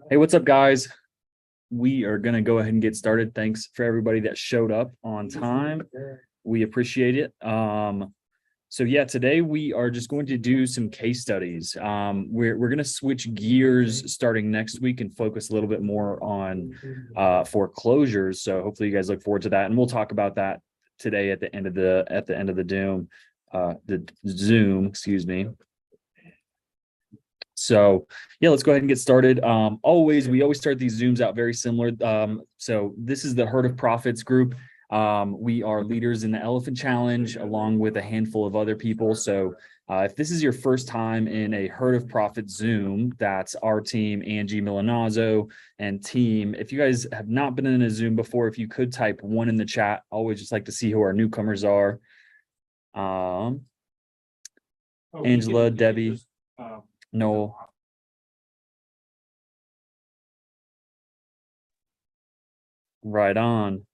Hey, what's up, guys? We are going to go ahead and get started. Thanks for everybody that showed up on time. We appreciate it. So yeah, today we are just going to do some case studies. We're going to switch gears starting next week and focus a little bit more on foreclosures. So hopefully you guys look forward to that, and we'll talk about that today at the end of the Zoom, excuse me. So yeah, let's go ahead and get started. We always start these Zooms out very similar. So this is the Herd of Profits group. We are leaders in the Elephant Challenge along with a handful of other people. So if this is your first time in a Herd of Profits Zoom, that's our team, Angie Milanazzo and team. If you guys have not been in a Zoom before, if you could type 1 in the chat. Always just like to see who our newcomers are. Angela, Debbie, Noel. Right on.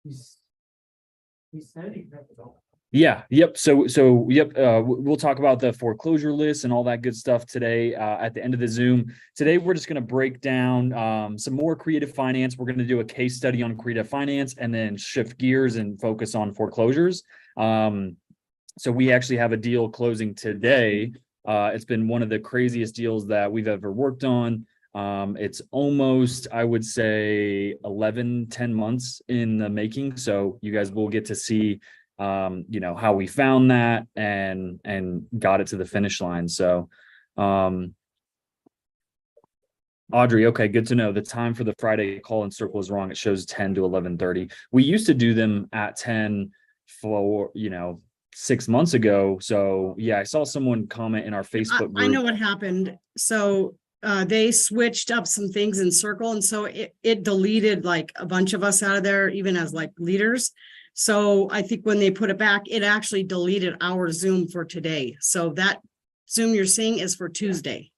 He said he kept it all. Yeah, yep. We'll talk about the foreclosure list and all that good stuff today at the end of the Zoom. Today, we're just going to break down some more creative finance. We're going to do a case study on creative finance and then shift gears and focus on foreclosures. So we actually have a deal closing today. It's been one of the craziest deals that we've ever worked on. It's almost, I would say, 10 months in the making. So you guys will get to see, how we found that and got it to the finish line. So, Audrey, okay, good to know. The time for the Friday call and circle is wrong. It shows 10 to 11:30. We used to do them at 10 for, 6 months ago. So yeah, I saw someone comment in our Facebook group. I know what happened. So they switched up some things in circle, and so it deleted like a bunch of us out of there, even as like leaders. So I think when they put it back, it actually deleted our Zoom for today. So that Zoom you're seeing is for Tuesday.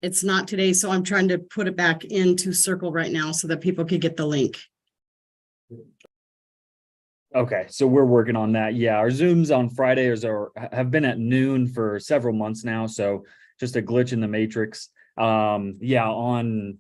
It's not today. So I'm trying to put it back into circle right now so that people could get the link. Okay, so we're working on that. Yeah, our Zooms on Fridays have been at noon for several months now. So just a glitch in the matrix. On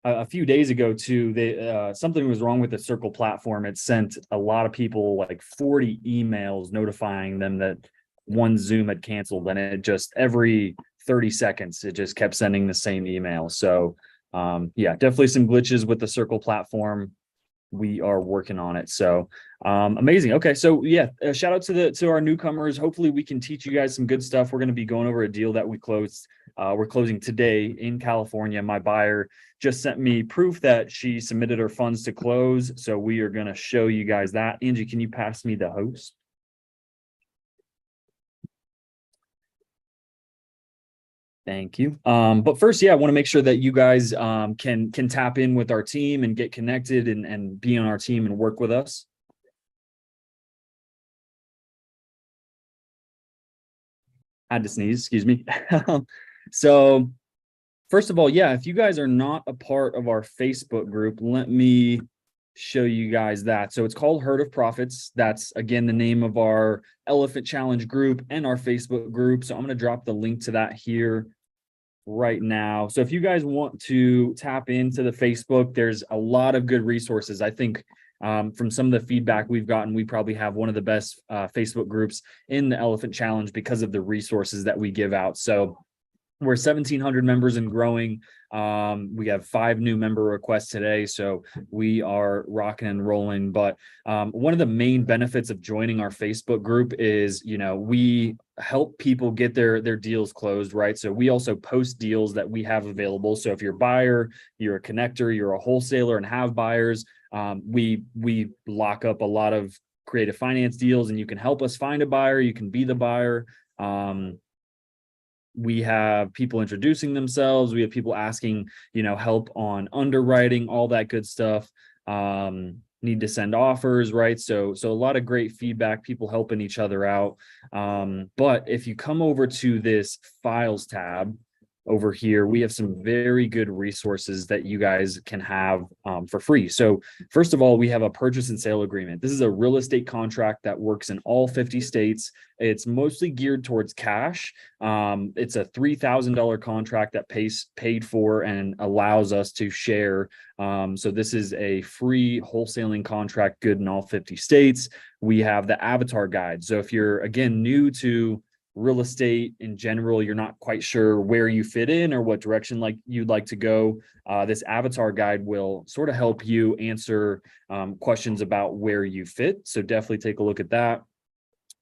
a few days ago too, something was wrong with the Circle platform. It sent a lot of people like 40 emails notifying them that one Zoom had canceled, and it just every 30 seconds it just kept sending the same email. So definitely some glitches with the Circle platform. We are working on it. So amazing. Okay, so yeah, shout out to our newcomers. Hopefully we can teach you guys some good stuff. We're going to be going over a deal that we closed. We're closing today in California. My buyer just sent me proof that she submitted her funds to close. So we are going to show you guys that. Angie, can you pass me the host? Thank you. But first, I want to make sure that you guys can tap in with our team and get connected and be on our team and work with us. I had to sneeze, excuse me. So first of all, if you guys are not a part of our Facebook group, let me show you guys that. So it's called Herd of Profits. That's again the name of our Elephant Challenge group and our Facebook group. So I'm going to drop the link to that here right now. So if you guys want to tap into the Facebook, there's a lot of good resources. I think from some of the feedback we've gotten, we probably have one of the best Facebook groups in the Elephant Challenge because of the resources that we give out. So we're 1,700 members and growing. We have 5 new member requests today, so we are rocking and rolling. But one of the main benefits of joining our Facebook group is, we help people get their deals closed, right? So we also post deals that we have available. So if you're a buyer, you're a connector, you're a wholesaler and have buyers, we lock up a lot of creative finance deals, and you can help us find a buyer. You can be the buyer. We have people introducing themselves. We have people asking, help on underwriting, all that good stuff. Need to send offers, right? So a lot of great feedback, people helping each other out. But if you come over to this files tab, over here, we have some very good resources that you guys can have for free. So first of all, we have a purchase and sale agreement. This is a real estate contract that works in all 50 states. It's mostly geared towards cash. It's a $3,000 contract that paid for and allows us to share. So this is a free wholesaling contract, good in all 50 states. We have the avatar guide. So if you're, again, new to real estate in general, you're not quite sure where you fit in or what direction you'd like to go, this avatar guide will sort of help you answer questions about where you fit. So definitely take a look at that.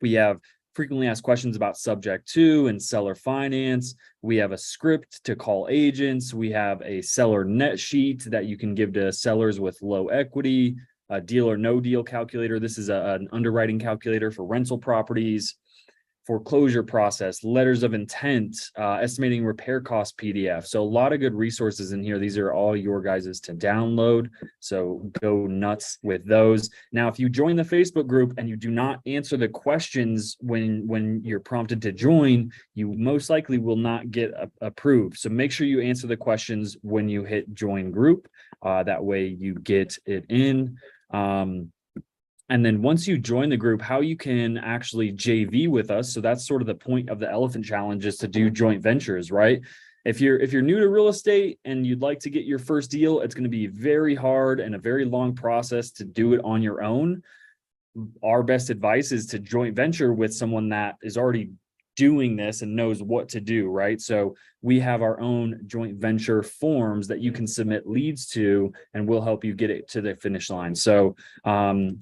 We have frequently asked questions about subject to and seller finance. We have a script to call agents. We have a seller net sheet that you can give to sellers with low equity, a deal or no deal calculator. This is an underwriting calculator for rental properties, foreclosure process, letters of intent, estimating repair cost PDF. So a lot of good resources in here. These are all your guys's to download. So go nuts with those. Now, if you join the Facebook group and you do not answer the questions when you're prompted to join, you most likely will not get approved. So make sure you answer the questions when you hit join group. That way you get it in. And then once you join the group, how you can actually JV with us. So that's sort of the point of the elephant challenge, is to do joint ventures, right? If you're new to real estate and you'd like to get your first deal, it's going to be very hard and a very long process to do it on your own. Our best advice is to joint venture with someone that is already doing this and knows what to do, right? So we have our own joint venture forms that you can submit leads to, and we'll help you get it to the finish line. So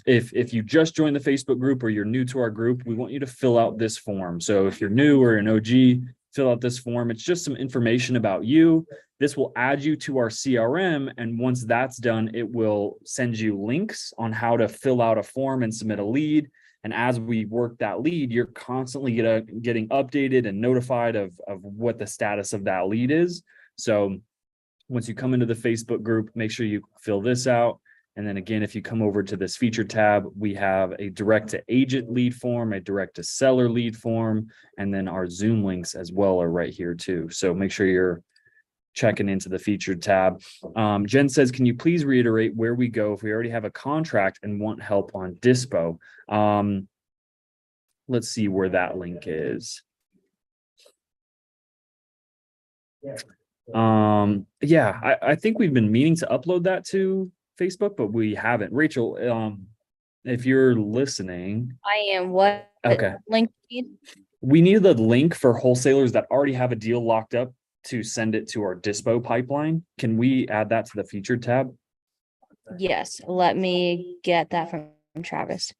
if you just joined the Facebook group or you're new to our group, we want you to fill out this form. So if you're new or an OG, fill out this form. It's just some information about you. This will add you to our CRM. And once that's done, it will send you links on how to fill out a form and submit a lead. And as we work that lead, you're constantly getting updated and notified of what the status of that lead is. So once you come into the Facebook group, make sure you fill this out. And then again, if you come over to this feature tab, we have a direct to agent lead form, a direct to seller lead form, and then our Zoom links as well are right here too. So make sure you're checking into the featured tab. Jen says, can you please reiterate where we go if we already have a contract and want help on dispo? Let's see where that link is. Yeah, I think we've been meaning to upload that to Facebook, but we haven't. Rachel, if you're listening. I am. What okay link you need? We need the link for wholesalers that already have a deal locked up to send it to our dispo pipeline. Can we add that to the featured tab? Yes, let me get that from Travis.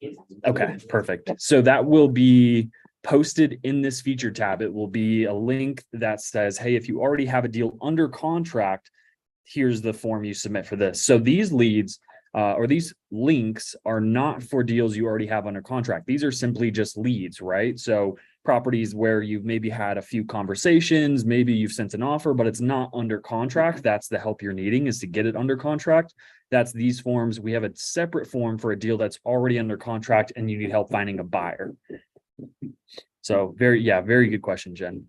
Okay, perfect. So that will be posted in this feature tab. It will be a link that says, hey, if you already have a deal under contract, here's the form you submit for this. So these leads or these links are not for deals you already have under contract. These are simply just leads, right? So properties where you've maybe had a few conversations, maybe you've sent an offer, but it's not under contract. That's the help you're needing, is to get it under contract. That's these forms. We have a separate form for a deal that's already under contract and you need help finding a buyer. So very good question, Jen.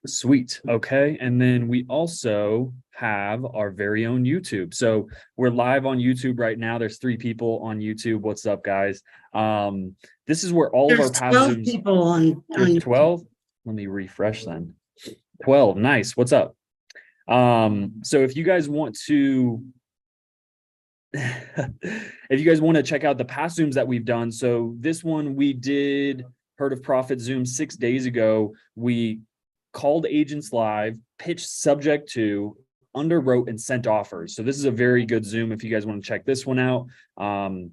Sweet. Okay. And then we also have our very own YouTube. So we're live on YouTube right now. There's 3 people on YouTube. What's up, guys? This is where all of our past 12 Zooms. people on 12. Let me refresh then. 12. Nice. What's up? So if you guys want to check out the past Zooms that we've done. So this one we did Heard of Profit Zoom 6 days ago. We called agents live, pitched subject to, underwrote, and sent offers. So this is a very good Zoom if you guys want to check this one out. A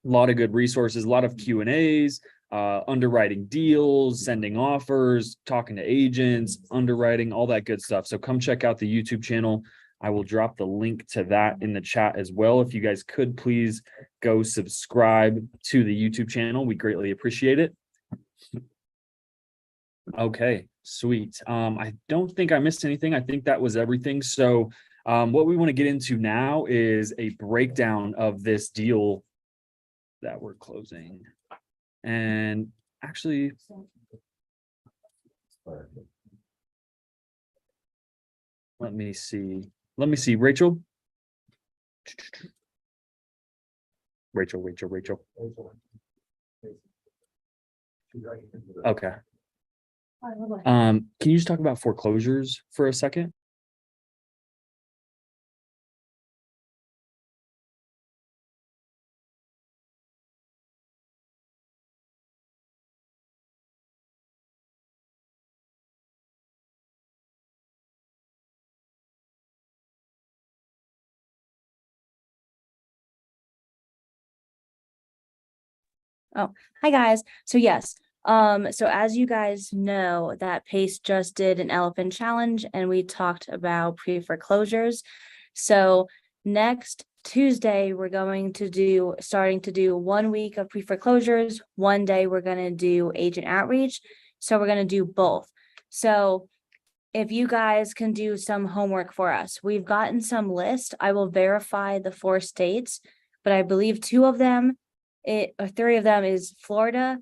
lot of good resources, a lot of Q&As, underwriting deals, sending offers, talking to agents, underwriting, all that good stuff. So come check out the YouTube channel. I will drop the link to that in the chat as well. If you guys could please go subscribe to the YouTube channel, we greatly appreciate it. Okay, sweet. I don't think I missed anything. I think that was everything. So what we want to get into now is a breakdown of this deal that we're closing. And actually, Let me see. Rachel. Rachel. Okay. Can you just talk about foreclosures for a second? Hi guys. So yes, so as you guys know, that Pace just did an elephant challenge and we talked about pre-foreclosures. So next Tuesday, we're starting to do 1 week of pre-foreclosures. One day we're gonna do agent outreach. So we're gonna do both. So if you guys can do some homework for us, we've gotten some list. I will verify the 4 states, but I believe 2 of them, or 3 of them is Florida,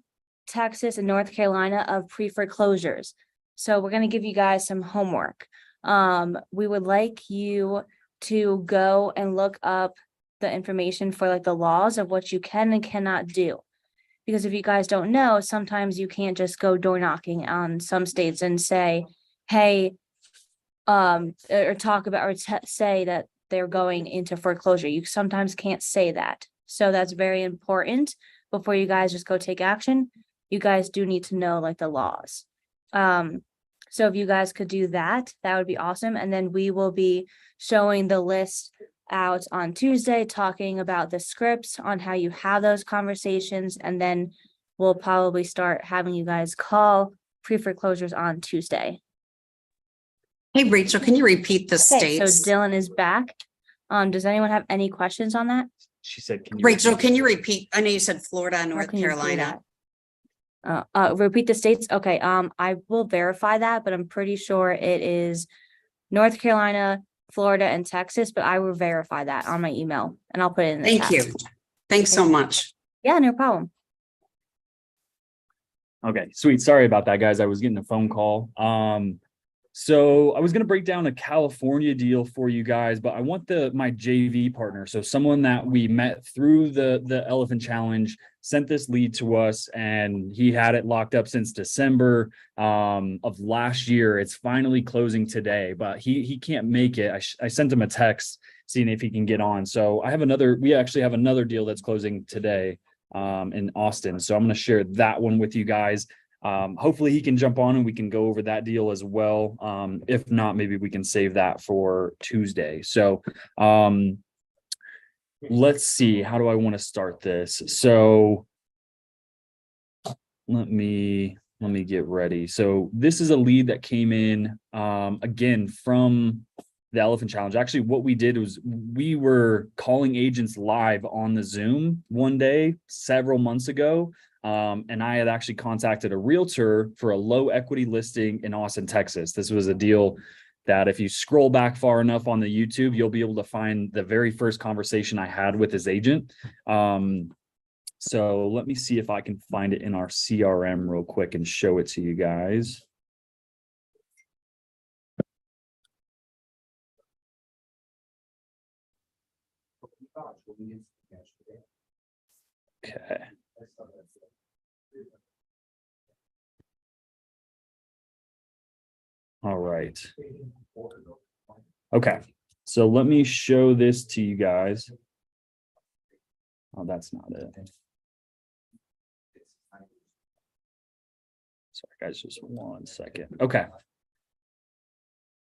Texas, and North Carolina of pre-foreclosures. So we're going to give you guys some homework. We would like you to go and look up the information for like the laws of what you can and cannot do. Because if you guys don't know, sometimes you can't just go door knocking on some states and say, hey, or talk about or say that they're going into foreclosure. You sometimes can't say that. So that's very important before you guys just go take action. You guys do need to know like the laws. So if you guys could do that, that would be awesome. And then we will be showing the list out on Tuesday, talking about the scripts on how you have those conversations. And then we'll probably start having you guys call pre-foreclosures on Tuesday. Hey, Rachel, can you repeat the Okay, so states? Dylan is back. Does anyone have any questions on that? She said, Rachel, can you repeat? I know you said Florida and How North can you do Carolina. that? Repeat the states. Okay, I will verify that, but I'm pretty sure it is North Carolina, Florida, and Texas, but I will verify that on my email and I'll put it in the Thank chat. you. Thanks so much. Yeah, no problem. Okay, sweet. Sorry about that, guys. I was getting a phone call. So I was going to break down a California deal for you guys, but I want my JV partner. So someone that we met through the Elephant Challenge sent this lead to us and he had it locked up since December of last year. It's finally closing today, but he can't make it. I sent him a text seeing if he can get on. So we actually have another deal that's closing today in Austin. So I'm going to share that one with you guys. Hopefully he can jump on and we can go over that deal as well. If not, maybe we can save that for Tuesday. So let's see, how do I want to start this? So let me get ready. So this is a lead that came in again from the Elephant Challenge. Actually, what we did was we were calling agents live on the Zoom one day several months ago. And I had actually contacted a realtor for a low equity listing in Austin, Texas. This was a deal that if you scroll back far enough on the YouTube, you'll be able to find the very first conversation I had with his agent. So let me see if I can find it in our CRM real quick and show it to you guys. Okay. All right. Okay. So let me show this to you guys. Oh, that's not it. Sorry, guys, just 1 second. Okay.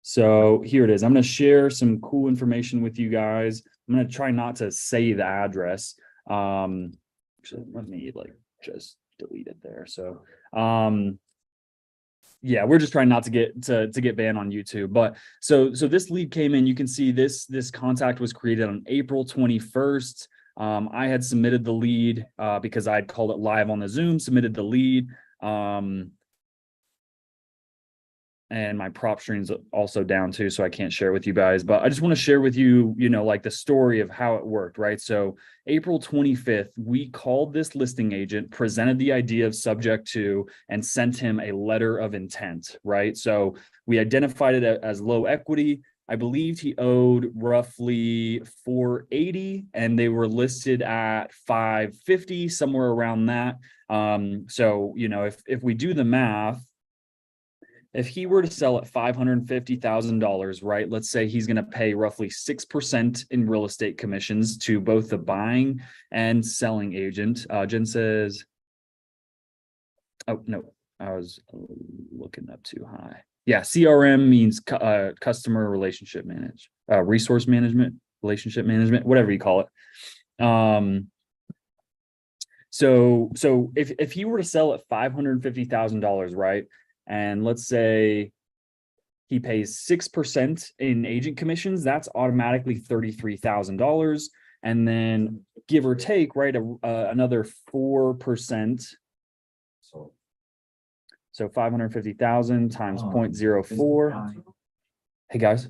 So here it is. I'm going to share some cool information with you guys. I'm going to try not to say the address. Actually, let me just delete it there. So, yeah, we're just trying not to get banned on YouTube. But so this lead came in. You can see this contact was created on April 21st. I had submitted the lead because I had called it live on the Zoom, submitted the lead. And my prop stream's also down too, so I can't share it with you guys. But I just want to share with you, like the story of how it worked, right? So April 25th, we called this listing agent, presented the idea of subject to, and sent him a letter of intent, right? So we identified it as low equity. I believe he owed roughly 480 and they were listed at 550, somewhere around that. So, you know, if we do the math, if he were to sell at $550,000, right? Let's say he's going to pay roughly 6% in real estate commissions to both the buying and selling agent. Jen says, oh, no, I was looking up too high. Yeah, CRM means customer relationship manage, resource management, relationship management, whatever you call it. So if he were to sell at $550,000, right? And let's say he pays 6% in agent commissions, that's automatically $33,000. And then give or take, right, another 4%. So 550,000 times 0.04. Hey guys,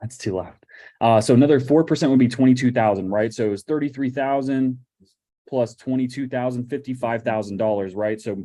that's too loud. So another 4% would be 22,000, right? So it was 33,000 plus 22,000, $55,000, right? So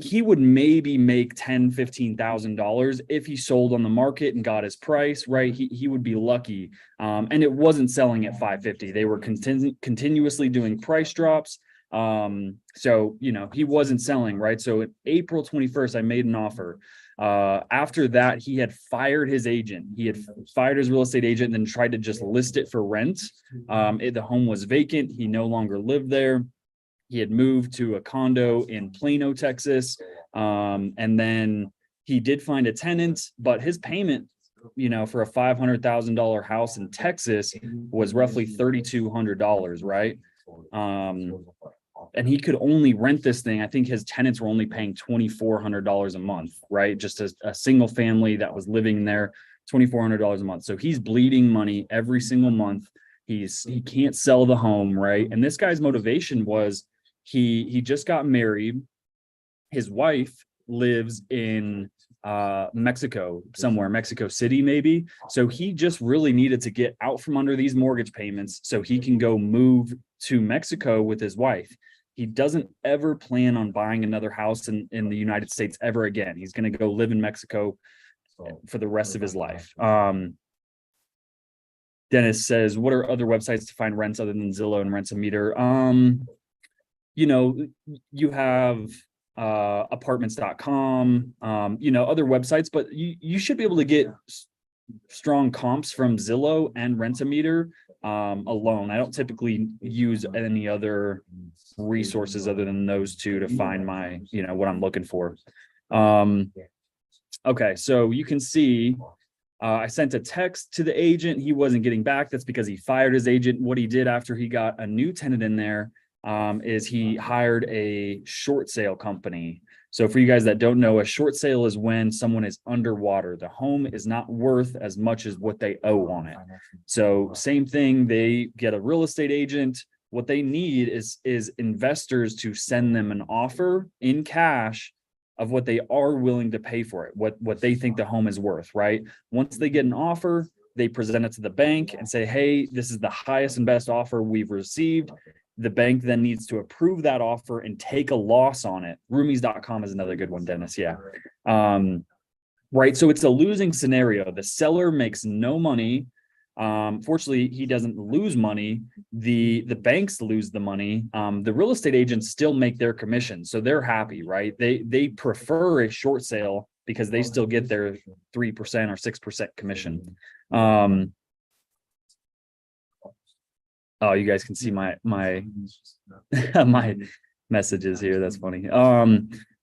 he would maybe make $10,000-$15,000 if he sold on the market and got his price, right? He would be lucky. And it wasn't selling at 550. They were continuously doing price drops. So, you know, he wasn't selling, right? So April 21st, I made an offer. After that, he had fired his agent. He had fired his real estate agent and then tried to just list it for rent. The home was vacant. He no longer lived there. He had moved to a condo in Plano, Texas. And then he did find a tenant, but his payment, you know, for a $500,000 house in Texas was roughly $3,200, right? And he could only rent this thing. I think his tenants were only paying $2,400 a month, right? Just a single family that was living there, $2,400 a month. So he's bleeding money every single month. He can't sell the home, right? And this guy's motivation was he just got married. His wife lives in Mexico, somewhere, Mexico City, maybe. So he just really needed to get out from under these mortgage payments so he can go move to Mexico with his wife. He doesn't ever plan on buying another house in the United States ever again. He's going to go live in Mexico for the rest of his life. Dennis says, what are other websites to find rents other than Zillow and Rent-A-Meter? You know, you have apartments.com, you know, other websites, but you should be able to get strong comps from Zillow and Rent-A-Meter alone. I don't typically use any other resources other than those two to find my, you know, what I'm looking for. Okay, so you can see I sent a text to the agent. He wasn't getting back. That's because he fired his agent. What he did after he got a new tenant in there is he hired a short sale company. So for you guys that don't know, a short sale is when someone is underwater. The home is not worth as much as what they owe on it. So same thing, they get a real estate agent. What they need is investors to send them an offer in cash of what they are willing to pay for it, what they think the home is worth, right? Once they get an offer, they present it to the bank and say, hey, this is the highest and best offer we've received. The bank then needs to approve that offer and take a loss on it. Roomies.com is another good one, Dennis. Yeah. Right. So it's a losing scenario. The seller makes no money. Fortunately, he doesn't lose money. The banks lose the money. The real estate agents still make their commission. So they're happy, right? They prefer a short sale because they still get their 3% or 6% commission. Oh, you guys can see my my messages here. That's funny.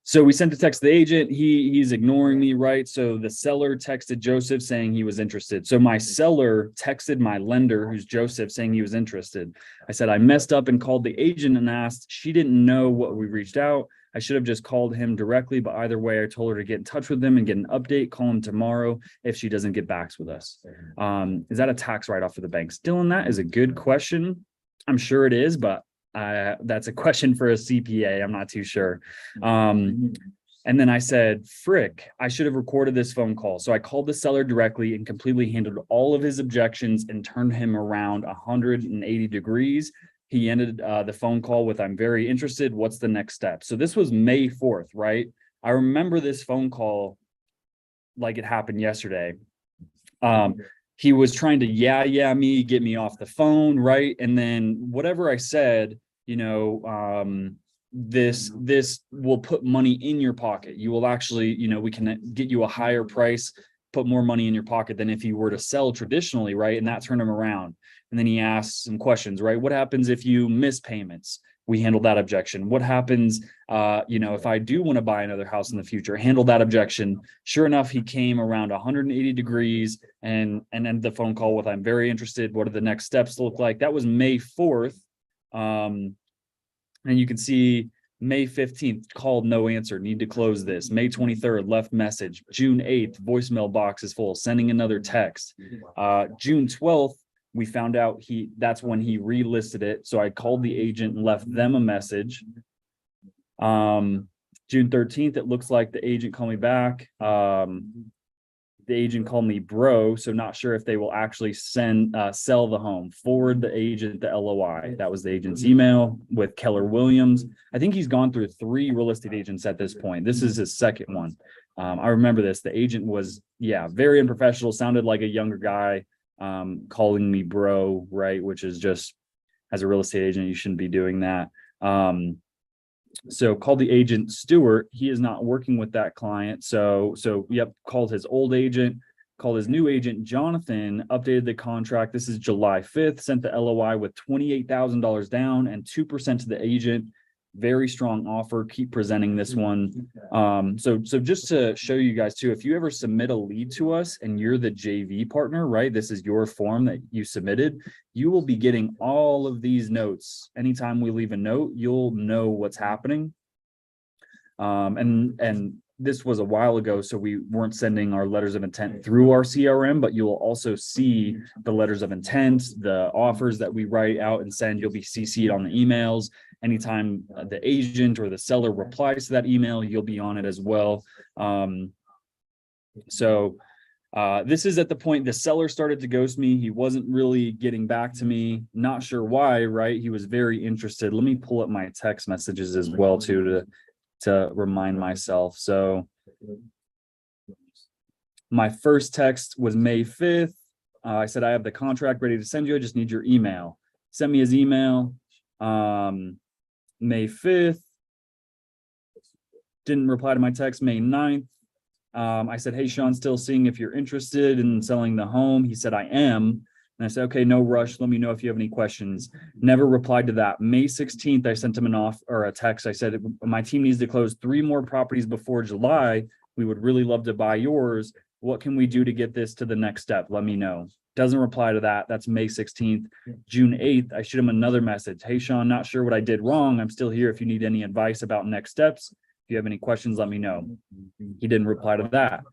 So we sent a text to the agent. He's ignoring me, right? So the seller texted Joseph saying he was interested. So my seller texted my lender, who's Joseph, saying he was interested. I said, I messed up and called the agent and asked. She didn't know what we reached out. I should have just called him directly, but either way, I told her to get in touch with him and get an update, call him tomorrow if she doesn't get back with us. Is that a tax write-off for the banks? Dylan, that is a good question. I'm sure it is, but that's a question for a CPA. I'm not too sure. And then I said, frick, I should have recorded this phone call. So I called the seller directly and completely handled all of his objections and turned him around 180 degrees. He ended the phone call with, I'm very interested. What's the next step? So this was May 4th, right? I remember this phone call like it happened yesterday. He was trying to me, get me off the phone, right? And then whatever I said, this will put money in your pocket. You will actually, we can get you a higher price, put more money in your pocket than if you were to sell traditionally, right? And that turned him around. And then he asked some questions, right? What happens if you miss payments? We handled that objection. What happens, if I do want to buy another house in the future? Handle that objection. Sure enough, he came around 180 degrees and ended the phone call with, I'm very interested. What do the next steps look like? That was May 4th. And you can see May 15th, called, no answer, need to close this. May 23rd, left message. June 8th, voicemail box is full, sending another text. June 12th, we found out that's when he relisted it. So I called the agent and left them a message. June 13th, it looks like the agent called me back. The agent called me bro, so not sure if they will actually sell the home. Forward the agent the LOI. That was the agent's email with Keller Williams. I think he's gone through 3 real estate agents at this point. This is his second one. I remember this. The agent was, very unprofessional, sounded like a younger guy, calling me bro, right? Which is just, as a real estate agent, you shouldn't be doing that. So called the agent Stewart. He is not working with that client. So called his old agent, called his new agent Jonathan, updated the contract. This is July 5th, sent the LOI with $28,000 down and 2% to the agent. Very strong offer. Keep presenting this one. So just to show you guys too, if you ever submit a lead to us and you're the JV partner, right? This is your form that you submitted. You will be getting all of these notes. Anytime we leave a note, you'll know what's happening. And this was a while ago, so we weren't sending our letters of intent through our CRM, but you will also see the letters of intent, the offers that we write out and send. You'll be CC'd on the emails. Anytime the agent or the seller replies to that email, you'll be on it as well. This is at the point the seller started to ghost me. He wasn't really getting back to me. Not sure why, right? He was very interested. Let me pull up my text messages as well too to remind myself. So my first text was May 5th. I said, I have the contract ready to send you. I just need your email. Send me his email. May 5th. Didn't reply to my text. May 9th. I said, hey, Sean, still seeing if you're interested in selling the home. He said, I am. And I said, okay, no rush. Let me know if you have any questions. Never replied to that. May 16th, I sent him a text. I said, my team needs to close 3 more properties before July. We would really love to buy yours. What can we do to get this to the next step? Let me know. Doesn't reply to that. That's May 16th. June 8th, I shoot him another message. Hey, Sean, not sure what I did wrong. I'm still here if you need any advice about next steps. If you have any questions, let me know. He didn't reply to that.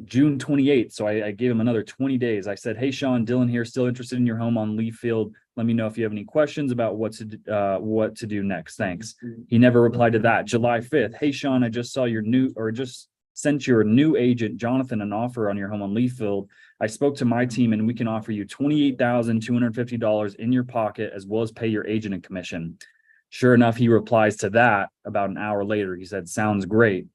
June 28th, so I gave him another 20 days. I said, hey, Sean, Dylan here, still interested in your home on Lee Field. Let me know if you have any questions about what to do next. Thanks. He never replied to that. July 5th, hey, Sean, I just saw just sent your new agent, Jonathan, an offer on your home on Lee Field. I spoke to my team and we can offer you $28,250 in your pocket as well as pay your agent and commission. Sure enough, he replies to that about an hour later. He said, sounds great.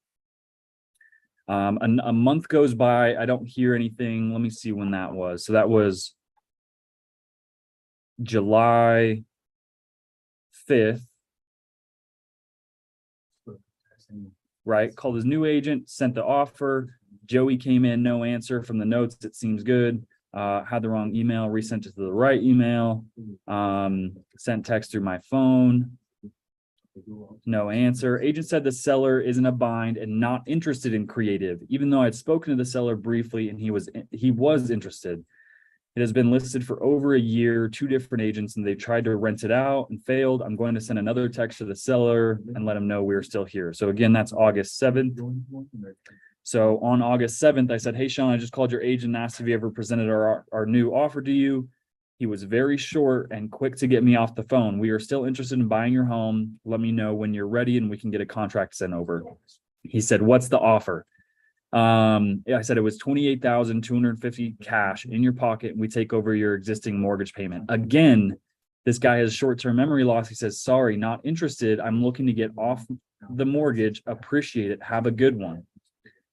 A month goes by. I don't hear anything. Let me see when that was. So that was July 5th. Right. Called his new agent, sent the offer. Joey came in, no answer from the notes. It seems good. Had the wrong email, resent it to the right email. Sent text through my phone. No answer. Agent said the seller is in a bind and not interested in creative, even though I had spoken to the seller briefly and he was interested. It has been listed for over a year, 2 different agents, and they tried to rent it out and failed. I'm going to send another text to the seller and let him know we're still here. So again, that's August 7th. So on August 7th, I said, hey, Sean, I just called your agent and asked if he ever presented our new offer to you. He was very short and quick to get me off the phone. We are still interested in buying your home. Let me know when you're ready and we can get a contract sent over. He said, what's the offer? I said it was $28,250 cash in your pocket. And we take over your existing mortgage payment. Again, this guy has short-term memory loss. He says, sorry, not interested. I'm looking to get off the mortgage. Appreciate it. Have a good one.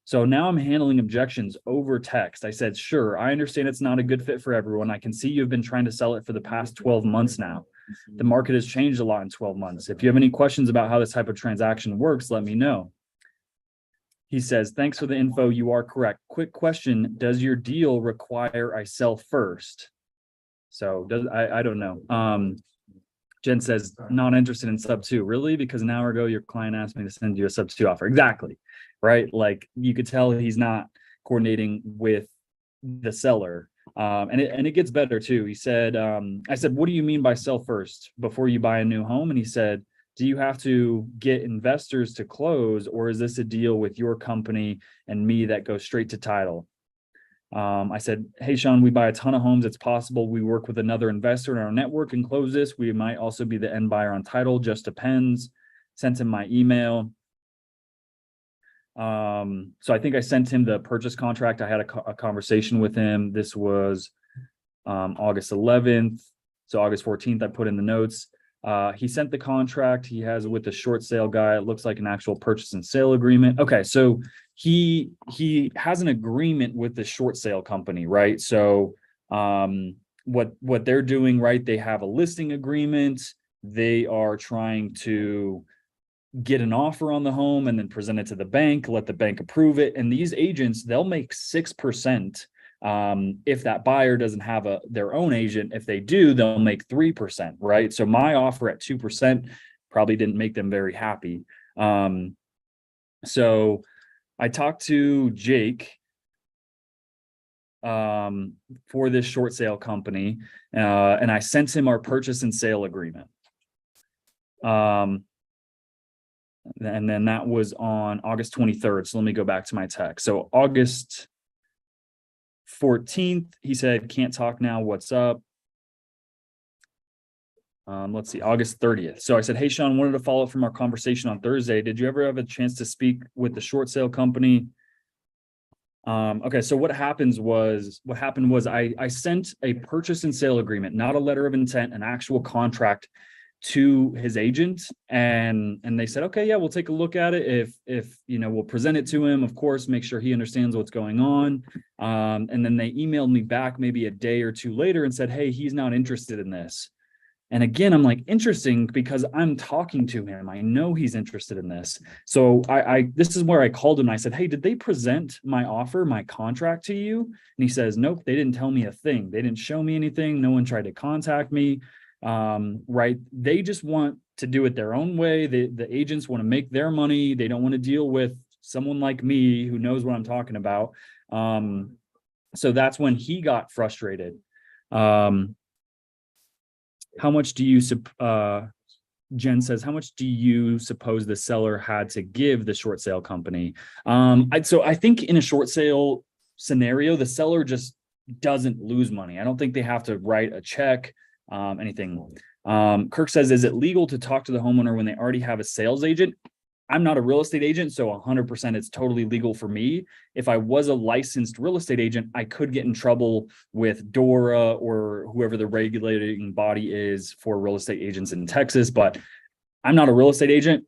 So now I'm handling objections over text. I said, sure, I understand it's not a good fit for everyone. I can see you've been trying to sell it for the past 12 months now. The market has changed a lot in 12 months. If you have any questions about how this type of transaction works, let me know. He says, thanks for the info. You are correct. Quick question. Does your deal require I sell first? So I don't know. Jen says, not interested in sub 2. Really? Because an hour ago, your client asked me to send you a sub 2 offer. Exactly. Right. Like you could tell he's not coordinating with the seller. And it gets better too. He said, I said, what do you mean by sell first before you buy a new home? And he said, do you have to get investors to close, or is this a deal with your company and me that goes straight to title? I said, hey, Sean, we buy a ton of homes. It's possible we work with another investor in our network and close this. We might also be the end buyer on title, just depends. Sent him my email. So I think I sent him the purchase contract. I had a conversation with him. This was August 11th. So August 14th, I put in the notes. He sent the contract. He has it with the short sale guy. It looks like an actual purchase and sale agreement. Okay, so he has an agreement with the short sale company, right? So what they're doing, right? They have a listing agreement. They are trying to get an offer on the home and then present it to the bank, let the bank approve it. And these agents, they'll make 6%. If that buyer doesn't have their own agent. If they do, they'll make 3%, right? So my offer at 2% probably didn't make them very happy. So I talked to Jake for this short sale company, and I sent him our purchase and sale agreement. And then that was on August 23rd. So let me go back to my text. So August 14th, he said, can't talk now. What's up? Let's see, August 30th. So I said, hey, Sean, wanted to follow up from our conversation on Thursday. Did you ever have a chance to speak with the short sale company? Okay, so what happened was I sent a purchase and sale agreement, not a letter of intent, an actual contract to his agent, and they said, okay, yeah, we'll take a look at it. If we'll present it to him, of course, make sure he understands what's going on. And then they emailed me back maybe a day or two later and said, hey, he's not interested in this. And again, I'm like, interesting, because I'm talking to him. I know he's interested in this. So this is where I called him. I said, hey, did they present my offer, my contract to you? And he says, nope, they didn't tell me a thing. They didn't show me anything. No one tried to contact me. Right. They just want to do it their own way. The agents want to make their money. They don't want to deal with someone like me who knows what I'm talking about. So that's when he got frustrated. How much do you, Jen says, how much do you suppose the seller had to give the short sale company? So I think in a short sale scenario, the seller just doesn't lose money. I don't think they have to write a check, anything. Kirk says, is it legal to talk to the homeowner when they already have a sales agent? I'm not a real estate agent, so 100% it's totally legal for me. If I was a licensed real estate agent, I could get in trouble with DORA or whoever the regulating body is for real estate agents in Texas, but I'm not a real estate agent.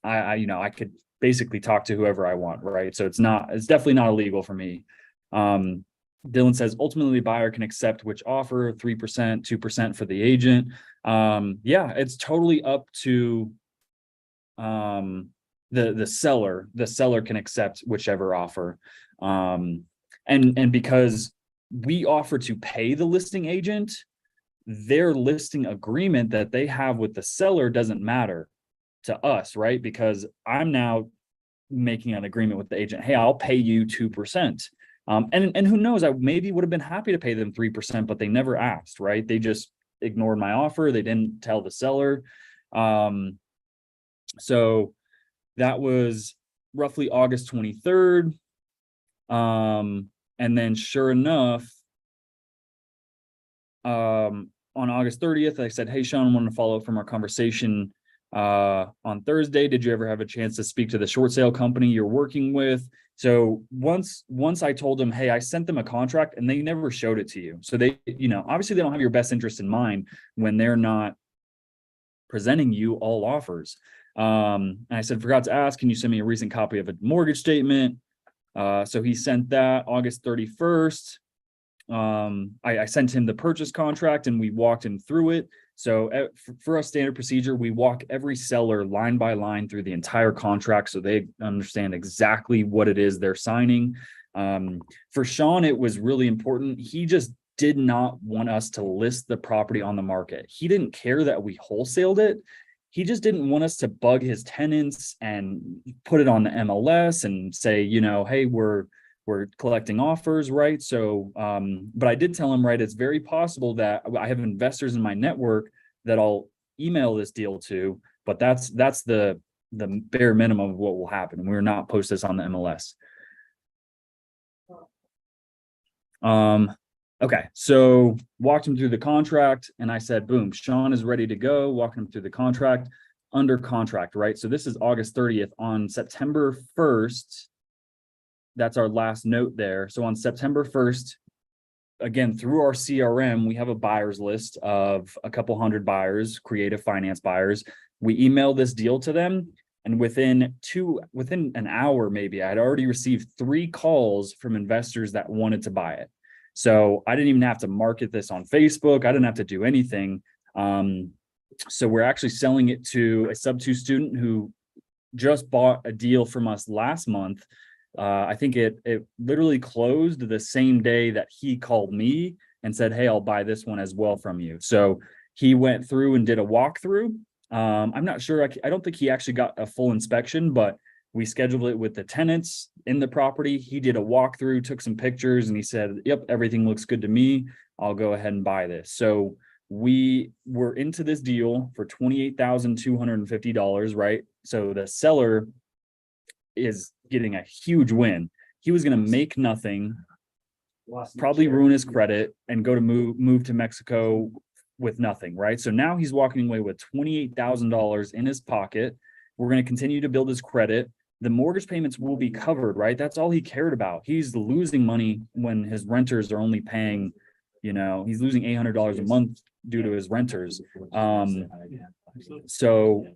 I could basically talk to whoever I want, right? So it's definitely not illegal for me. Dylan says, ultimately, the buyer can accept which offer, 3%, 2% for the agent. Yeah, it's totally up to the seller. The seller can accept whichever offer. And because we offer to pay the listing agent, their listing agreement that they have with the seller doesn't matter to us, right? Because I'm now making an agreement with the agent. Hey, I'll pay you 2%. And who knows, I maybe would have been happy to pay them 3%, but they never asked, right? They just ignored my offer. They didn't tell the seller. So that was roughly August 23rd. And then sure enough, on August 30th, I said, hey, Sean, I wanted to follow up from our conversation on Thursday. Did you ever have a chance to speak to the short sale company you're working with? So once I told them, hey, I sent them a contract and they never showed it to you. So they, obviously they don't have your best interest in mind when they're not presenting you all offers. And I said, forgot to ask, can you send me a recent copy of a mortgage statement? So he sent that August 31st. I sent him the purchase contract and we walked him through it. So for a standard procedure, we walk every seller line by line through the entire contract so they understand exactly what it is they're signing. For Sean, it was really important. He just did not want us to list the property on the market. He didn't care that we wholesaled it. He just didn't want us to bug his tenants and put it on the MLS and say, you know, hey, we're collecting offers, right? So, but I did tell him, right, it's very possible that I have investors in my network that I'll email this deal to, but that's the bare minimum of what will happen. We're not post this on the MLS. Okay, so walked him through the contract and I said, boom, Sean is ready to go, walking him through the contract, under contract, right? So this is August 30th. On September 1st, that's our last note there. So on September 1st, again, through our CRM, we have a buyers list of a couple hundred buyers, creative finance buyers. We email this deal to them. And within an hour, maybe I'd already received 3 calls from investors that wanted to buy it. So I didn't even have to market this on Facebook. I didn't have to do anything. So we're actually selling it to a sub-2 student who just bought a deal from us last month. I think it literally closed the same day that he called me and said, hey, I'll buy this one as well from you. So he went through and did a walkthrough. I'm not sure. I don't think he actually got a full inspection, but we scheduled it with the tenants in the property. He did a walkthrough, took some pictures, and he said, yep, everything looks good to me. I'll go ahead and buy this. So we were into this deal for $28,250, right? So the seller is getting a huge win. He was going to make nothing, probably ruin his credit, and go to move to Mexico with nothing, right? So now he's walking away with $28,000 in his pocket. We're going to continue to build his credit. The mortgage payments will be covered, right? That's all he cared about. He's losing money when his renters are only paying, you know, he's losing $800 a month due to his renters. So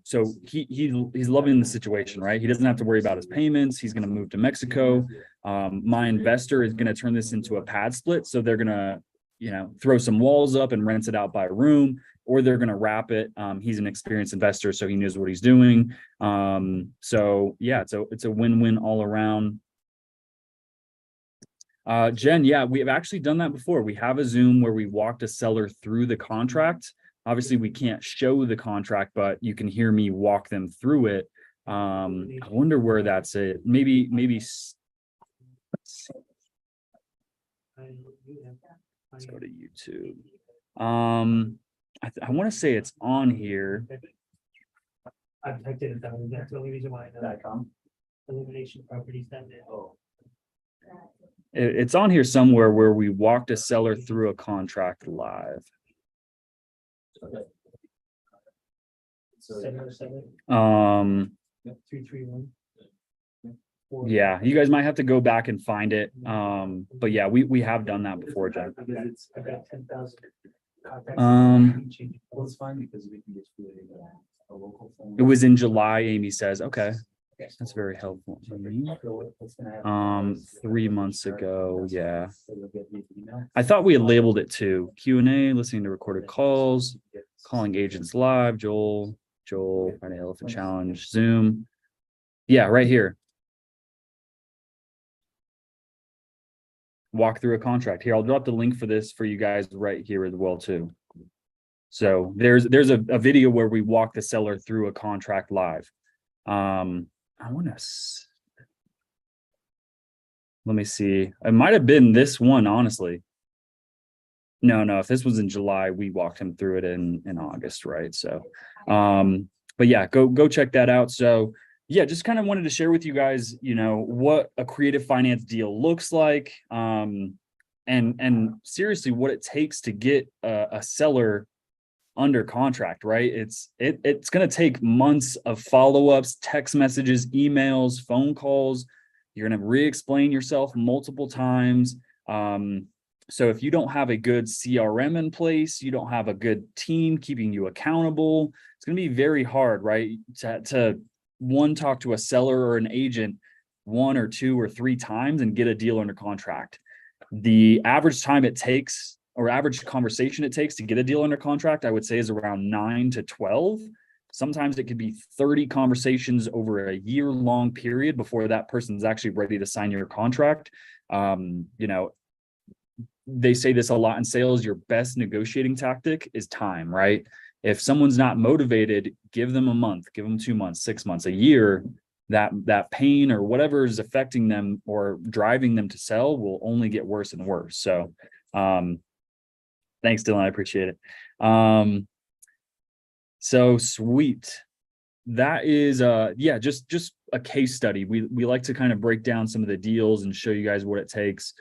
he's loving the situation, right? He doesn't have to worry about his payments. He's going to move to Mexico. My investor is going to turn this into a pad split. So they're going to, you know, throw some walls up and rent it out by room, or they're going to wrap it. He's an experienced investor, so he knows what he's doing. So yeah, it's a win-win all around. Jen, yeah, we have actually done that before. We have a Zoom where we walked a seller through the contract. Obviously, we can't show the contract, but you can hear me walk them through it. I wonder where that's it. Maybe. Let's go to YouTube. I want to say it's on here. I've typed it down. That's the only reason why I know. Elimination properties down there. Oh. It's on here somewhere where we walked a seller through a contract live. 707. 331. Yeah, you guys might have to go back and find it. But yeah, we have done that before, Jen. I've got 10,000. Well, it's fine because we can get to a local phone. It was in July, Amy says. Okay, that's very helpful. 3 months ago. Yeah, I thought we had labeled it too. Q&A, listening to recorded calls, calling agents live, Joel, Friday Elephant Challenge, Zoom. Yeah, right here. Walk through a contract. Here, I'll drop the link for this for you guys right here as well too. So there's a video where we walk the seller through a contract live. I want to, let me see. It might have been this one, honestly. No, if this was in July, we walked him through it in August, right? So, but yeah, go check that out. So yeah, just kind of wanted to share with you guys, you know, what a creative finance deal looks like, and seriously what it takes to get a seller under contract, right? It's going to take months of follow-ups, text messages, emails, phone calls. You're going to re-explain yourself multiple times. So if you don't have a good CRM in place, you don't have a good team keeping you accountable, it's going to be very hard, right? To one, talk to a seller or an agent 1 or 2 or 3 times and get a deal under contract. The average time it takes, or average conversation it takes to get a deal under contract, I would say is around 9 to 12. Sometimes it could be 30 conversations over a year-long period before that person's actually ready to sign your contract. They say this a lot in sales, your best negotiating tactic is time, right? If someone's not motivated, give them a month, give them 2 months, 6 months, a year. That pain or whatever is affecting them or driving them to sell will only get worse and worse. So thanks, Dylan. I appreciate it. So sweet. That is just a case study. We like to kind of break down some of the deals and show you guys what it takes.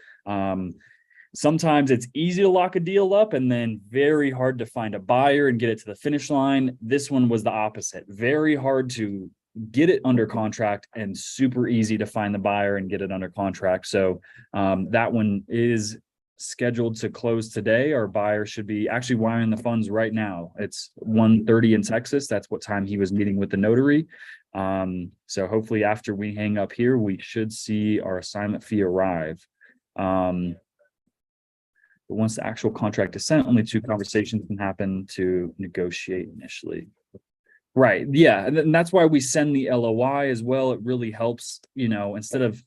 Sometimes it's easy to lock a deal up and then very hard to find a buyer and get it to the finish line. This one was the opposite. Very hard to get it under contract and super easy to find the buyer and get it under contract. So that one is scheduled to close today. Our buyer should be actually wiring the funds right now. It's 1:30 in Texas. That's what time he was meeting with the notary. So hopefully after we hang up here, we should see our assignment fee arrive. But once the actual contract is sent, only 2 conversations can happen to negotiate initially. Right. Yeah. And that's why we send the LOI as well. It really helps, instead of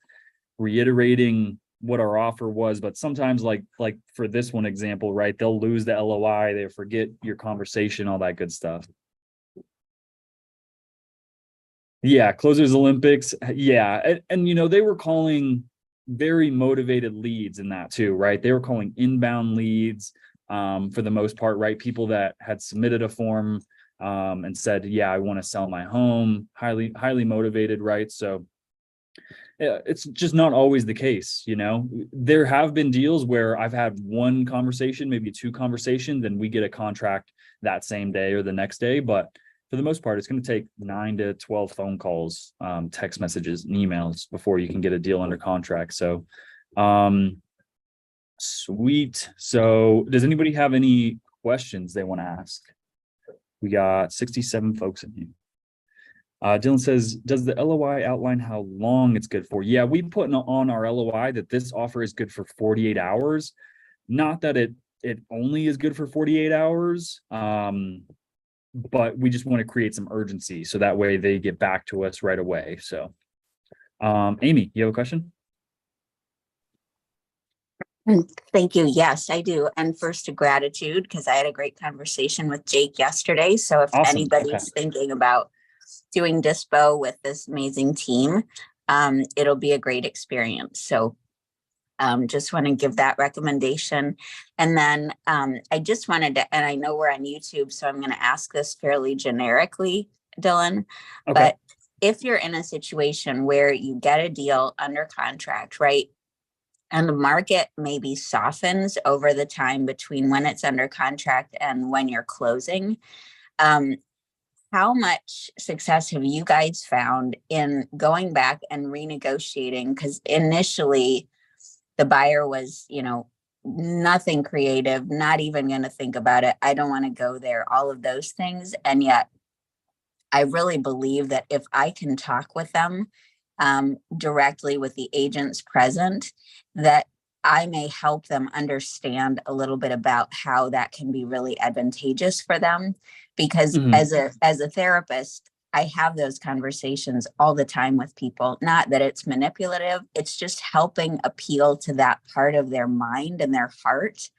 reiterating what our offer was, but sometimes like for this one example, right, they'll lose the LOI, they forget your conversation, all that good stuff. Yeah. Closers Olympics. Yeah. And they were calling very motivated leads in that too, right? They were calling inbound leads for the most part, right? People that had submitted a form and said, yeah, I want to sell my home, highly motivated, right? So it's just not always the case. There have been deals where I've had 1 conversation, maybe 2 conversations, and we get a contract that same day or the next day. But for the most part, it's going to take 9 to 12 phone calls, text messages, and emails before you can get a deal under contract. So, sweet. So does anybody have any questions they want to ask? We got 67 folks in here. Dylan says, does the LOI outline how long it's good for? Yeah, we put on our LOI that this offer is good for 48 hours. Not that it only is good for 48 hours. But we just want to create some urgency so that way they get back to us right away. So, Amy, you have a question? Thank you. Yes, I do. And first, a gratitude because I had a great conversation with Jake yesterday. So if Awesome. anybody's thinking about doing dispo with this amazing team, it'll be a great experience. So just want to give that recommendation. And then I just wanted to, and I know we're on YouTube, so I'm going to ask this fairly generically, Dylan, but if you're in a situation where you get a deal under contract, right, and the market maybe softens over the time between when it's under contract and when you're closing, how much success have you guys found in going back and renegotiating? Because initially, the buyer was, nothing creative, not even going to think about it. I don't want to go there, all of those things. And yet I really believe that if I can talk with them directly with the agents present, that I may help them understand a little bit about how that can be really advantageous for them. Because as a therapist, I have those conversations all the time with people. Not that it's manipulative. It's just helping appeal to that part of their mind and their heart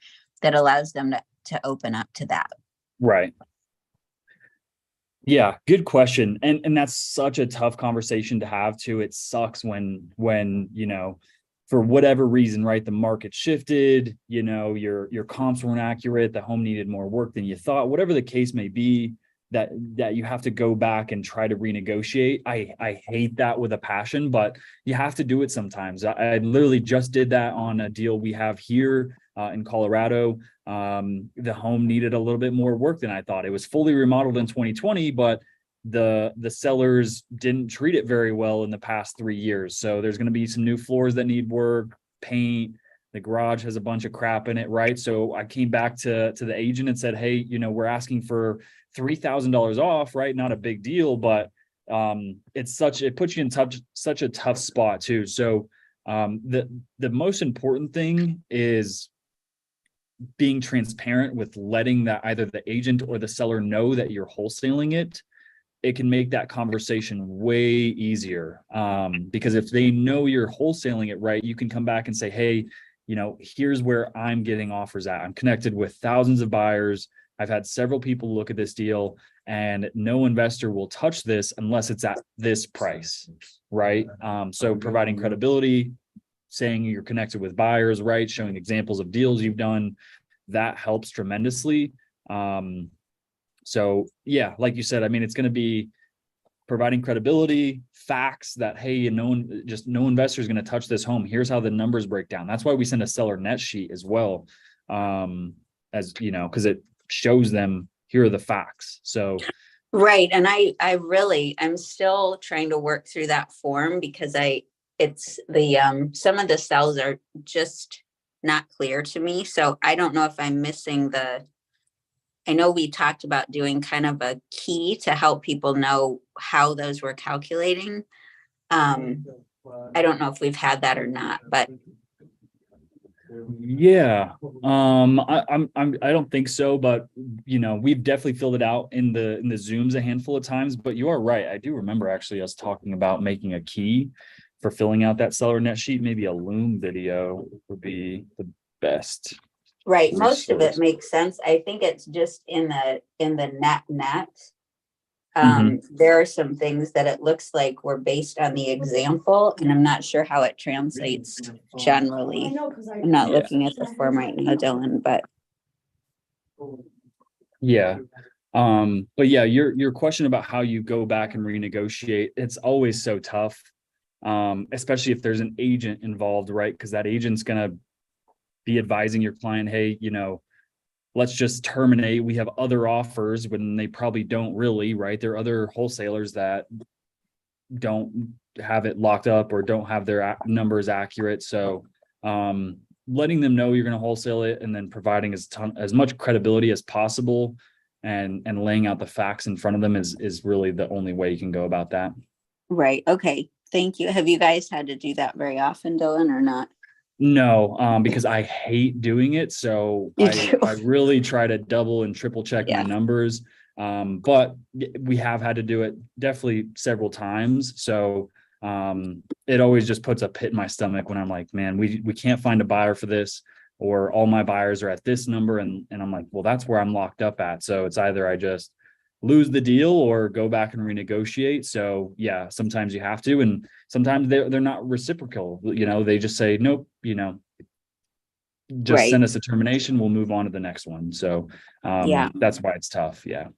that allows them to open up to that. Right. Yeah, good question. And that's such a tough conversation to have too. It sucks when for whatever reason, right, the market shifted, your comps weren't accurate, the home needed more work than you thought, whatever the case may be, that you have to go back and try to renegotiate. I hate that with a passion, but you have to do it sometimes. I literally just did that on a deal we have here in Colorado. The home needed a little bit more work than I thought. It was fully remodeled in 2020, but the sellers didn't treat it very well in the past 3 years. So there's going to be some new floors that need work, paint. The garage has a bunch of crap in it, right? So I came back to the agent and said, hey, we're asking for $3,000 off, right? Not a big deal, but it puts you in such a tough spot too. So the most important thing is being transparent with letting that either the agent or the seller know that you're wholesaling it. It can make that conversation way easier. Because if they know you're wholesaling it, right, you can come back and say, hey, here's where I'm getting offers at. I'm connected with thousands of buyers. I've had several people look at this deal, and no investor will touch this unless it's at this price, right? So providing credibility, saying you're connected with buyers, right? Showing examples of deals you've done, that helps tremendously. So yeah, like you said, I mean, it's going to be providing credibility, facts that, hey, no investor is going to touch this home. Here's how the numbers break down. That's why we send a seller net sheet as well. As because it shows them, here are the facts. So right. And I'm still trying to work through that form because it's the some of the cells are just not clear to me. So I don't know if I'm missing I know we talked about doing kind of a key to help people know how those were calculating. I don't know if we've had that or not, but yeah, I don't think so, but we've definitely filled it out in the Zooms a handful of times. But you are right. I do remember actually us talking about making a key for filling out that seller net sheet. Maybe a Loom video would be the best. right. Most of it resource. makes sense. I think it's just in the net. There are some things that it looks like were based on the example, and I'm not sure how it translates generally. I'm not Yeah. looking at the form right now, Dylan, but Yeah. But yeah, your question about how you go back and renegotiate, it's always so tough. Especially if there's an agent involved, right? Because that agent's gonna be advising your client, hey, let's just terminate. We have other offers, when they probably don't really, right? There are other wholesalers that don't have it locked up or don't have their numbers accurate. So letting them know you're going to wholesale it, and then providing as much credibility as possible, and laying out the facts in front of them is really the only way you can go about that. right. Okay. Thank you. Have you guys had to do that very often, Dylan, or not? No, because I hate doing it. So You I do. really try to double and triple check my Yeah. numbers. But we have had to do it definitely several times. So it always just puts a pit in my stomach when I'm like, man, we can't find a buyer for this, or all my buyers are at this number. And I'm like, well, that's where I'm locked up at. So it's either I just lose the deal or go back and renegotiate. So yeah, sometimes you have to, and sometimes they're not reciprocal. They just say, nope, just Right. send us a termination. We'll move on to the next one. So Yeah. that's why it's tough. Yeah.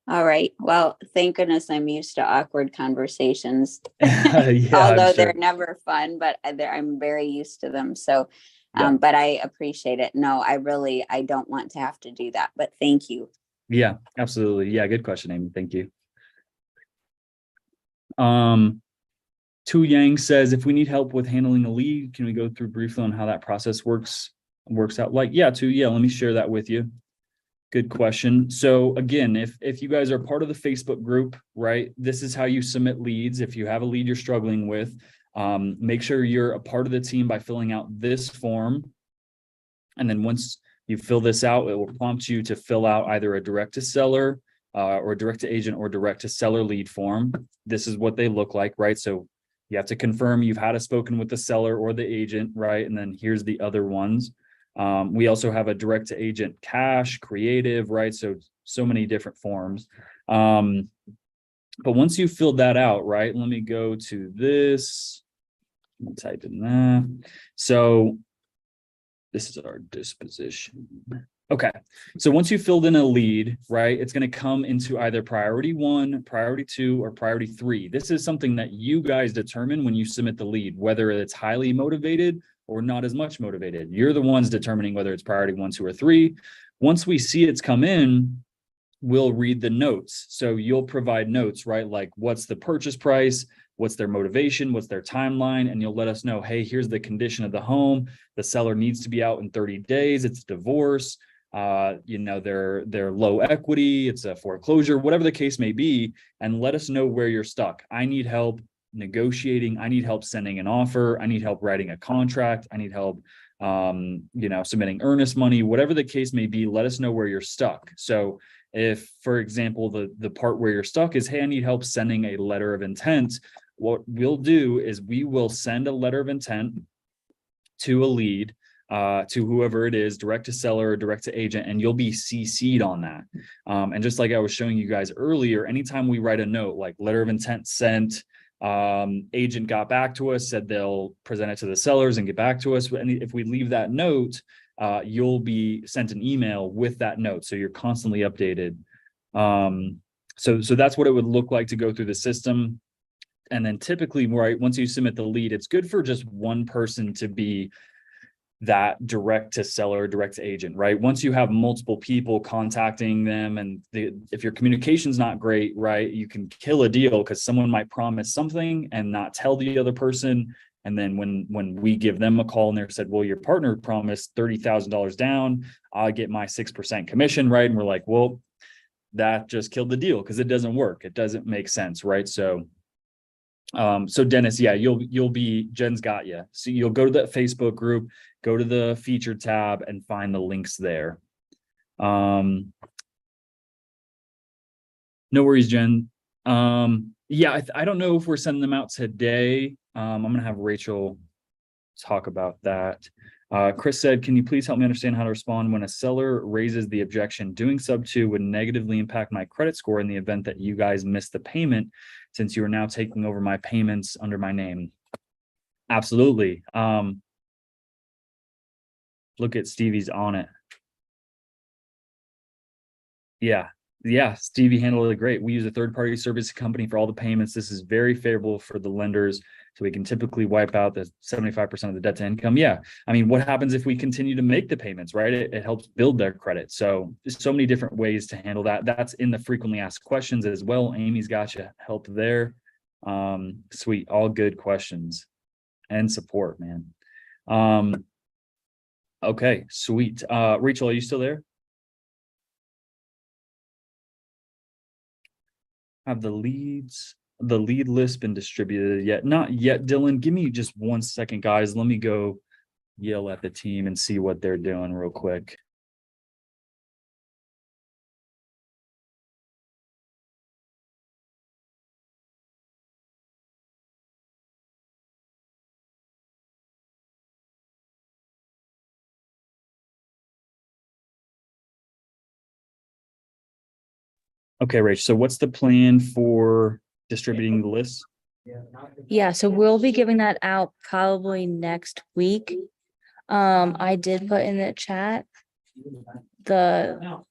All right. Well, thank goodness I'm used to awkward conversations. Yeah, Although I'm sure. they're never fun, but I'm very used to them. So, Yeah. but I appreciate it. No, I don't want to have to do that, but thank you. Yeah, absolutely. Yeah. Good question, Amy. Thank you. Tu Yang says, if we need help with handling a lead, can we go through briefly on how that process works out? Like, yeah, let me share that with you. Good question. So again, if you guys are part of the Facebook group, right, this is how you submit leads. If you have a lead you're struggling with, make sure you're a part of the team by filling out this form. And then once you fill this out, it will prompt you to fill out either a direct to seller or direct to agent or direct to seller lead form. This is what they look like, right? So you have to confirm you've had a spoken with the seller or the agent, right? And then here's the other ones. We also have a direct to agent cash, creative, right? So many different forms. But once you filled that out, right? Let me go to this. Let me type in that. So this is our disposition. Okay. So once you filled in a lead, right, it's going to come into either priority 1, priority 2, or priority 3. This is something that you guys determine when you submit the lead, whether it's highly motivated or not as much motivated. You're the ones determining whether it's priority 1, 2, or 3. Once we see it's come in, we'll read the notes. So you'll provide notes, right? Like, what's the purchase price? What's their motivation? What's their timeline? And you'll let us know, hey, here's the condition of the home. The seller needs to be out in 30 days. It's divorce. they're low equity, it's a foreclosure, whatever the case may be, and let us know where you're stuck. I need help negotiating. I need help sending an offer. I need help writing a contract. I need help, submitting earnest money, whatever the case may be. Let us know where you're stuck. So if, for example, the part where you're stuck is, hey, I need help sending a letter of intent, what we'll do is we will send a letter of intent to a lead, to whoever it is, direct to seller or direct to agent, and you'll be CC'd on that. And just like I was showing you guys earlier, anytime we write a note like letter of intent sent, agent got back to us, said they'll present it to the sellers and get back to us. And if we leave that note, you'll be sent an email with that note. So you're constantly updated. So that's what it would look like to go through the system. And then typically, right, once you submit the lead, it's good for just one person to be that direct to seller, direct to agent, right? Once you have multiple people contacting them, and if your communication's not great, right, you can kill a deal because someone might promise something and not tell the other person. And then when we give them a call and they're said, well, your partner promised $30,000 down, I'll get my 6% commission, right? And we're like, well, that just killed the deal because it doesn't work. It doesn't make sense, right? So Dennis, yeah, Jen's got you. So you'll go to that Facebook group, go to the featured tab and find the links there. No worries, Jen. Yeah, I don't know if we're sending them out today. I'm going to have Rachel talk about that. Chris said, can you please help me understand how to respond when a seller raises the objection? Doing sub 2 would negatively impact my credit score in the event that you guys miss the payment, since you are now taking over my payments under my name. Absolutely. Look at Stevie's on it. Yeah, Stevie handled it great. We use a third-party service company for all the payments. This is very favorable for the lenders, so we can typically wipe out the 75% of the debt to income. Yeah, I mean, what happens if we continue to make the payments, right? It helps build their credit. So there's so many different ways to handle that. That's in the frequently asked questions as well. Amy's got you help there. Sweet, all good questions and support, man. Okay, sweet. Rachel, are you still there? Have the lead list been distributed yet? Not yet, Dylan. Give me just 1 second, guys. Let me go yell at the team and see what they're doing real quick. Okay, Rach, so what's the plan for distributing the list? Yeah, so we'll be giving that out probably next week. I did put in the chat let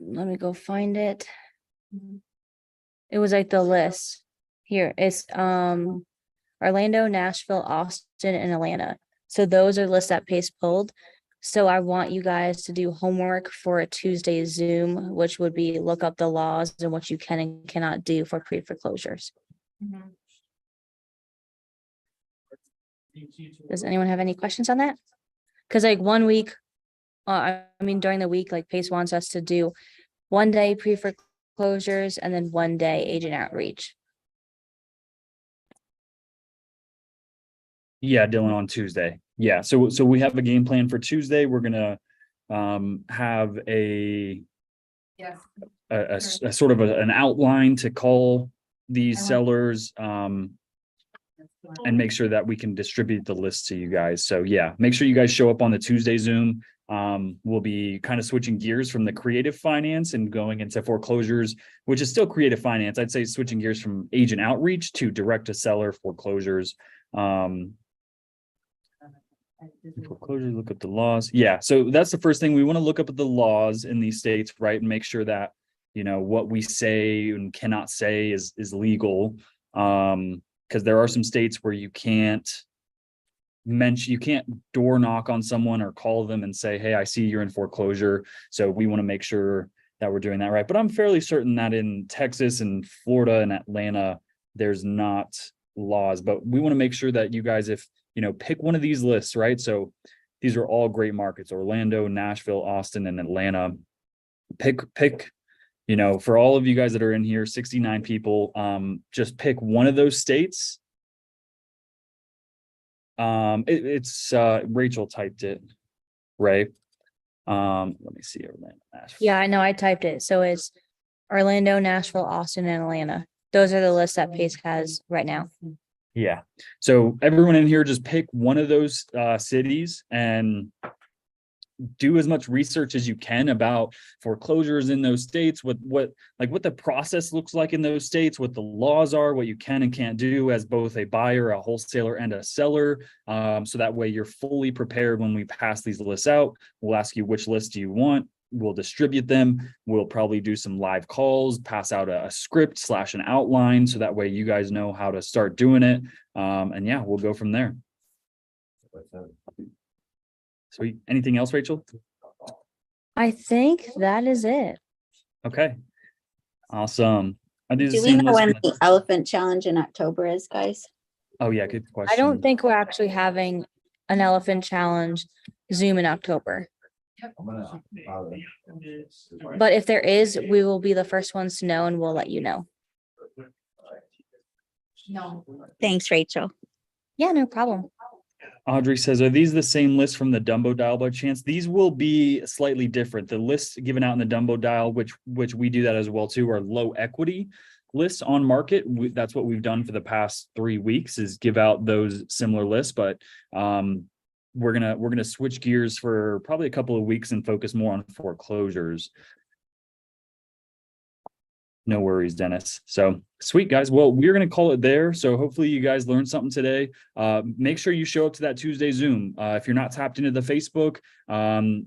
me go find it. It was like the list. Here, it's Orlando, Nashville, Austin, and Atlanta. So those are lists that Pace pulled. So I want you guys to do homework for a Tuesday Zoom, which would be look up the laws and what you can and cannot do for pre-foreclosures. Does anyone have any questions on that? Because like 1 week, during the week, like Pace wants us to do 1 day pre-foreclosures and then 1 day agent outreach. Yeah, Dylan, on Tuesday. Yeah, so we have a game plan for Tuesday. We're gonna have a sort of an outline to call these sellers and make sure that we can distribute the list to you guys. So yeah, make sure you guys show up on the Tuesday Zoom. We'll be kind of switching gears from the creative finance and going into foreclosures, which is still creative finance. I'd say switching gears from agent outreach to direct to seller foreclosures. Foreclosures, look up the laws. Yeah, so that's the first thing. We want to look up at the laws in these states, right, and make sure that what we say and cannot say is legal. Because there are some states where you can't door knock on someone or call them and say, hey, I see you're in foreclosure. So we want to make sure that we're doing that right. But I'm fairly certain that in Texas and Florida and Atlanta, there's not laws, but we want to make sure that you guys, if pick one of these lists, right? So these are all great markets: Orlando, Nashville, Austin, and Atlanta. Pick, you know, for all of you guys that are in here, 69 people, just pick one of those states. It's Rachel typed it, right? Let me see. Orlando, Nashville. Yeah, I know, I typed it. So it's Orlando, Nashville, Austin, and Atlanta. Those are the lists that Pace has right now. Yeah. So everyone in here, just pick one of those cities and do as much research as you can about foreclosures in those states, what the process looks like in those states, what the laws are, what you can and can't do as both a buyer, a wholesaler, and a seller. So that way you're fully prepared when we pass these lists out. We'll ask you which list do you want. We'll distribute them. We'll probably do some live calls, pass out a script / an outline. So that way you guys know how to start doing it. And yeah, we'll go from there. Sweet. Anything else, Rachel? I think that is it. Okay. Awesome. I do the Do we same know when list. the elephant challenge in October is, guys? Oh yeah, good question. I don't think we're actually having an elephant challenge Zoom in October. I'm gonna, But if there is, we will be the first ones to know and we'll let you know. Thanks, Rachel. Yeah, no problem. Audrey says, are these the same lists from the Dumbo Dial by chance? These will be slightly different. The lists given out in the Dumbo Dial, which we do that as well too, are low equity lists on market. That's what we've done for the past 3 weeks, is give out those similar lists. But we're gonna switch gears for probably a couple of weeks and focus more on foreclosures. No worries, Dennis. So sweet, guys. Well, we're going to call it there. So hopefully you guys learned something today. Make sure you show up to that Tuesday Zoom. If you're not tapped into the Facebook,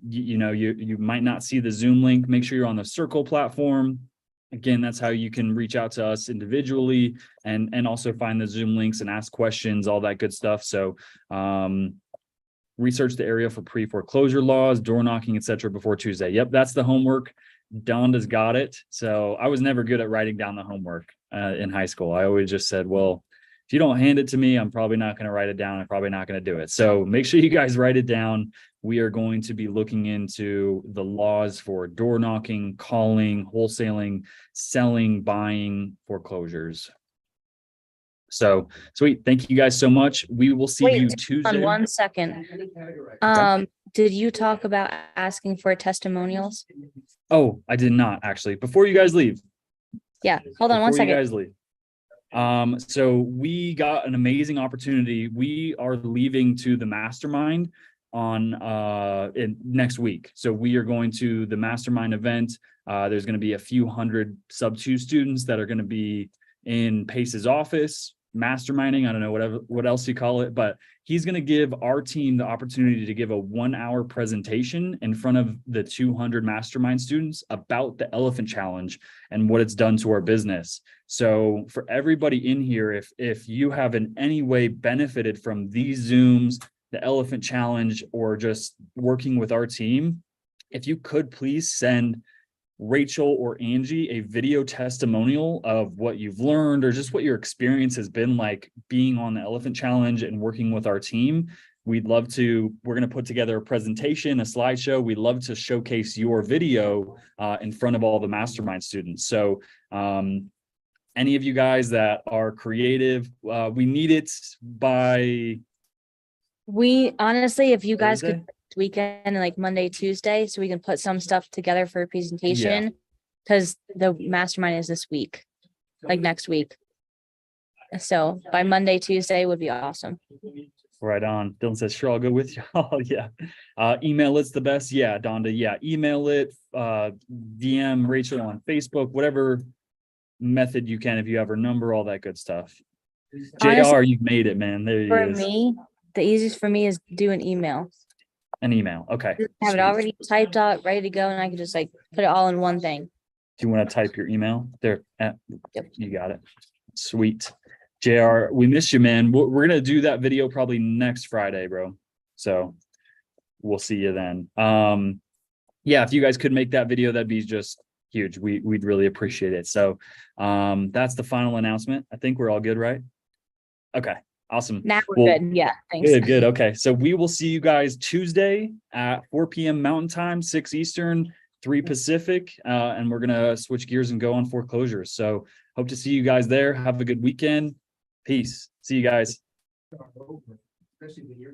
you might not see the Zoom link. Make sure you're on the Circle platform. Again, that's how you can reach out to us individually and also find the Zoom links and ask questions, all that good stuff. So research the area for pre-foreclosure laws, door knocking, etc. before Tuesday. Yep, that's the homework. Donda's got it. So I was never good at writing down the homework in high school. I always just said, well, if you don't hand it to me, I'm probably not going to write it down. I'm probably not going to do it. So make sure you guys write it down. We are going to be looking into the laws for door knocking, calling, wholesaling, selling, buying, foreclosures. So sweet. Thank you guys so much. We will see you Tuesday. On 1 second. Did you talk about asking for testimonials? Oh, I did not actually. Before you guys leave. Yeah, hold on 1 second. You guys leave. So we got an amazing opportunity. We are leaving to the mastermind on next week. So we are going to the mastermind event. There's going to be a few hundred sub-2 students that are going to be in Pace's office, masterminding. I don't know, what else you call it, but he's going to give our team the opportunity to give a 1-hour presentation in front of the 200 mastermind students about the Elephant Challenge and what it's done to our business. So for everybody in here, if you have in any way benefited from these Zooms, the Elephant Challenge, or just working with our team, if you could please send Rachel or Angie a video testimonial of what you've learned or just what your experience has been like being on the Elephant Challenge and working with our team. We're going to put together a presentation, a slideshow. We'd love to showcase your video in front of all the mastermind students. So any of you guys that are creative, we need it by If you guys Thursday? could weekend, like Monday, Tuesday, so we can put some stuff together for a presentation, because the mastermind is this week, like next week. So by Monday, Tuesday would be awesome. Right on. Dylan says, sure, I'll go with you. Oh, yeah. Email it's the best. Yeah, Donda. Yeah. Email it, DM Rachel on Facebook, whatever method you can, if you have her number, all that good stuff. Honestly, JR, you've made it, man. There For he is. me, the easiest for me is do an email. An email. Okay. Just have it Sweet. already typed out, ready to go, and I can just like put it all in one thing. Do you want to type your email there? Yep. You got it. Sweet. JR, we miss you, man. We're going to do that video probably next Friday, bro. So we'll see you then. Yeah, if you guys could make that video, that'd be just huge. We'd really appreciate it. So that's the final announcement. I think we're all good, right? Okay. Awesome. Now we're Well, good. Yeah, thanks. Good. Okay. So we will see you guys Tuesday at 4 p.m. Mountain Time, 6 Eastern, 3 Pacific. And we're going to switch gears and go on foreclosures. So hope to see you guys there. Have a good weekend. Peace. See you guys. Especially when you're